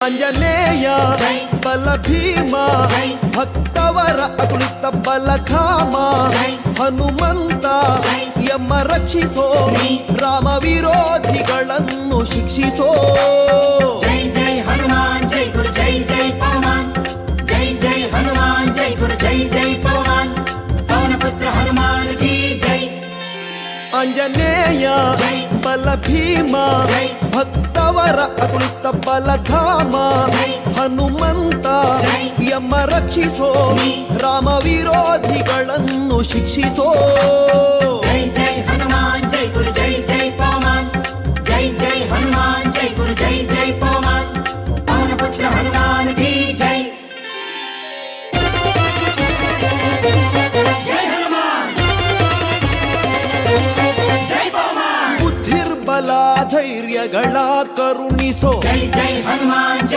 ಆಂಜನೇಯ ಬಲ ಭೀಮ ಭಕ್ತವರ ಅತುಲಿತ ಬಲಧಾಮ ಹನುಮಂತ ಯಮ ರಕ್ಷಿಸೋ ರಾಮ ವಿರೋಧಿಗಳನ್ನು ಶಿಕ್ಷಿಸೋ. ಜೈ ಜೈ ಹನುಮಾನ್ ಜೈ ಗುರು ಜೈ ಜೈ ಪವಮಾನ್ ಜೈ ಜೈ ಹನುಮಾನ್ ಜೈ ಗುರು ಜೈ ಜೈ ಪವಮಾನ್ ಪವನ ಪುತ್ರ ಹನುಮಾನ್ ಕಿ ಜೈ. ಆಂಜನೇಯ ಬಲ ಭೀಮ ಭಕ್ತವರ ಅತುಲಿತ ಬಲಧಾಮ ಹನುಮಂತ ಯಮ ರಕ್ಷಿಸೋ ರಾಮ ವಿರೋಧಿಗಳನ್ನು ಶಿಕ್ಷಿಸೋ. ಜೈ ಜೈ ಹನುಮಾನ್ ಜೈ ಗುರು ಜೈ ಜೈ ಪವಮಾನ್ ಜೈ ಜೈ ಹನುಮಾನ್ ಜೈ ಗುರು ಜೈ ಜೈ ಪವಮಾನ್ ಪವನ ಪುತ್ರ ಹನುಮಾನ್ ಕಿ ಜೈ. ಜೈ ಹನುಮಾನ್ ಜೈ ಪವಮಾನ್ ಬುದ್ಧಿರ್ಬಲ ಧೈರ್ಯಗಳ ಕರುಣಿಸೋ. ಜೈ ಜೈ ಹನುಮಾನ್